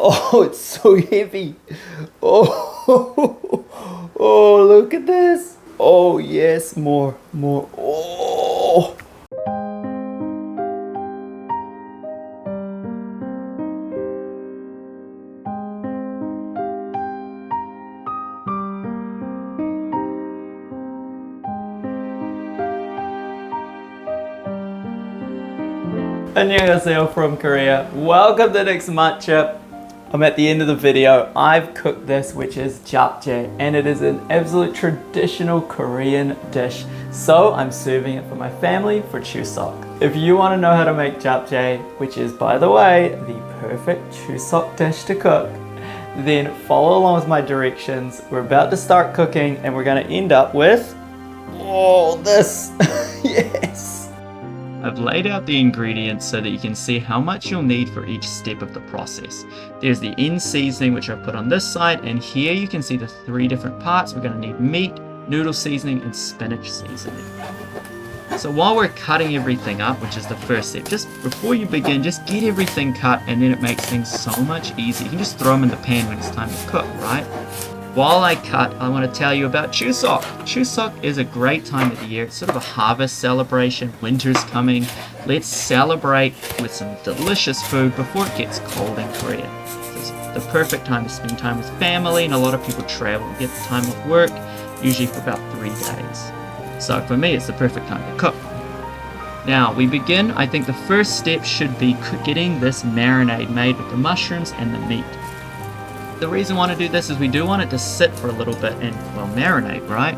Oh, it's so heavy. Oh, oh, look at this. Oh, yes, more. Oh. Annyeonghaseyo from Korea. Welcome to the next matchup. I'm at the end of the video. I've cooked this, which is japchae, and it is an absolute traditional Korean dish. So I'm serving it for my family for Chuseok. If you want to know how to make japchae, which is, by the way, the perfect Chuseok dish to cook, then follow along with my directions. We're about to start cooking, and we're going to end up with this. Yes. I've laid out the ingredients so that you can see how much you'll need for each step of the process. There's the in seasoning, which I put on this side, and here you can see the 3 different parts. We're going to need meat, noodle seasoning, and spinach seasoning. So while we're cutting everything up, which is the first step, just before you begin, just get everything cut, and then it makes things so much easier. You can just throw them in the pan when it's time to cook, right? While I cut, I want to tell you about Chuseok. Chuseok is a great time of the year. It's sort of a harvest celebration. Winter's coming. Let's celebrate with some delicious food before it gets cold in Korea. It's the perfect time to spend time with family, and a lot of people travel and get the time off work, usually for about 3 days. So for me, it's the perfect time to cook. Now, we begin, I think the first step should be getting this marinade made with the mushrooms and the meat. The reason I want to do this is we do want it to sit for a little bit and, well, marinate, right?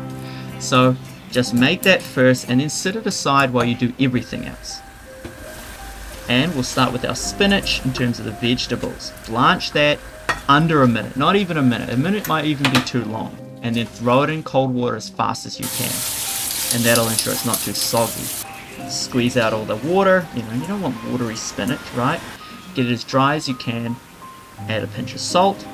So just make that first and then set it aside while you do everything else. And we'll start with our spinach in terms of the vegetables. Blanch that under a minute, not even a minute. A minute might even be too long. And then throw it in cold water as fast as you can. And that'll ensure it's not too soggy. Squeeze out all the water. You don't want watery spinach, right? Get it as dry as you can. Add a pinch of salt.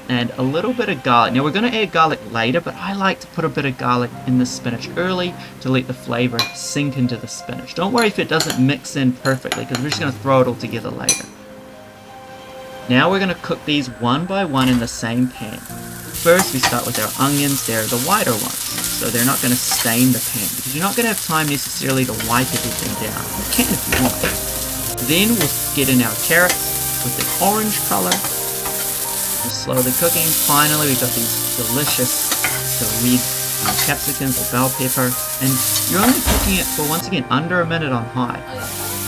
And a little bit of garlic. Now we're going to add garlic later, but I like to put a bit of garlic in the spinach early to let the flavor sink into the spinach. Don't worry if it doesn't mix in perfectly, because we're just going to throw it all together later. Now we're going to cook these one by one in the same pan. First we start with our onions. They're the whiter ones, so they're not going to stain the pan, because you're not going to have time necessarily to wipe everything down. You can if you want. Then we'll get in our carrots with the orange color. Slow the cooking. Finally, we've got these delicious red capsicums or bell pepper, and you're only cooking it for, once again, under a minute on high.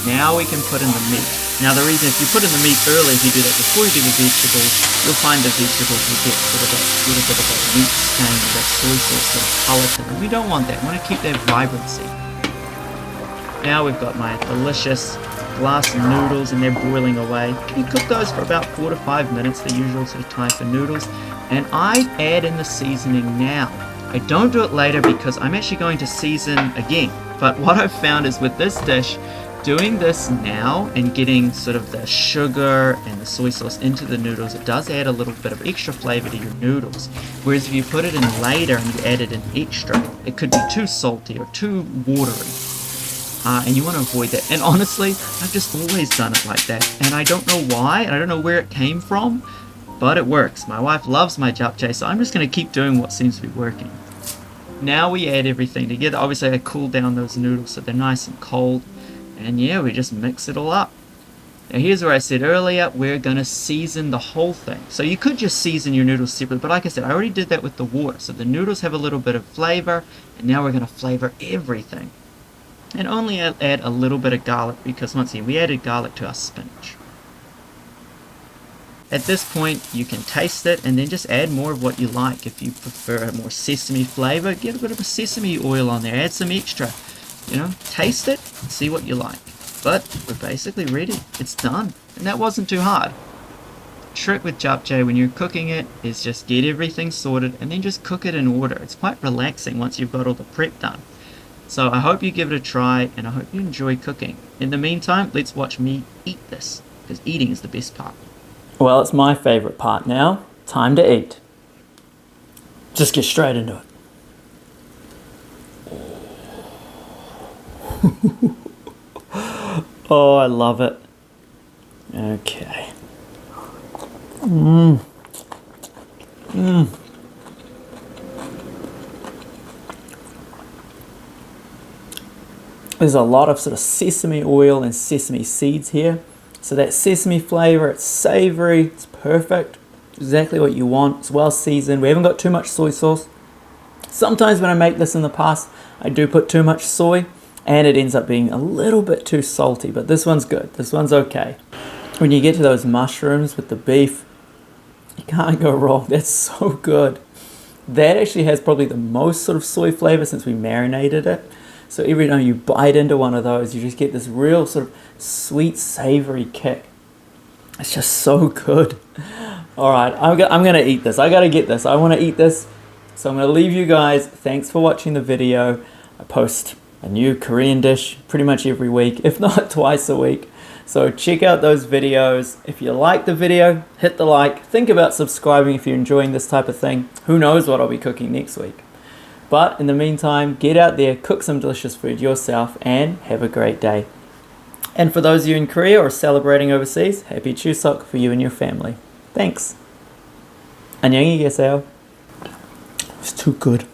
Now we can put in the meat. Now the reason, if you put in the meat early, if you do that before you do the vegetables, you'll find the vegetables will get sort of a little bit of that meat stain, that soy sauce sort of color to them. We don't want that. We want to keep that vibrancy. Now we've got my delicious glass of noodles, and they're boiling away. You cook those for about 4 to 5 minutes, the usual sort of time for noodles. And I add in the seasoning now. I don't do it later because I'm actually going to season again. But what I've found is with this dish, doing this now and getting sort of the sugar and the soy sauce into the noodles, it does add a little bit of extra flavor to your noodles. Whereas if you put it in later and you add it in extra, it could be too salty or too watery. And you want to avoid that. And honestly, I've just always done it like that. And I don't know why, and I don't know where it came from, but it works. My wife loves my japchae, so I'm just going to keep doing what seems to be working. Now we add everything together. Obviously, I cool down those noodles so they're nice and cold. And yeah, we just mix it all up. Now here's where I said earlier, we're going to season the whole thing. So you could just season your noodles separately, but like I said, I already did that with the water. So the noodles have a little bit of flavor, and now we're going to flavor everything. And only add a little bit of garlic, because once again, we added garlic to our spinach. At this point, you can taste it and then just add more of what you like. If you prefer a more sesame flavor, get a bit of a sesame oil on there, add some extra. Taste it, see what you like. But we're basically ready. It's done. And that wasn't too hard. The trick with japchae when you're cooking it is just get everything sorted and then just cook it in order. It's quite relaxing once you've got all the prep done. So I hope you give it a try, and I hope you enjoy cooking. In the meantime, let's watch me eat this, because eating is the best part. Well, it's my favorite part now. Time to eat. Just get straight into it. Oh, I love it. Okay. There's a lot of sort of sesame oil and sesame seeds here. So that sesame flavor, it's savory, it's perfect. Exactly what you want. It's well seasoned. We haven't got too much soy sauce. Sometimes when I make this in the past, I do put too much soy and it ends up being a little bit too salty, but this one's good. This one's okay. When you get to those mushrooms with the beef, you can't go wrong. That's so good. That actually has probably the most sort of soy flavor since we marinated it. So every time you bite into one of those, you just get this real sort of sweet, savory kick. It's just so good. All right, I'm gonna eat this. I gotta get this. I wanna eat this. So I'm gonna leave you guys. Thanks for watching the video. I post a new Korean dish pretty much every week, if not twice a week. So check out those videos. If you like the video, hit the like. Think about subscribing if you're enjoying this type of thing. Who knows what I'll be cooking next week. But in the meantime, get out there, cook some delicious food yourself, and have a great day. And for those of you in Korea or celebrating overseas, happy Chuseok for you and your family. Thanks. 안녕히 계세요. It's too good.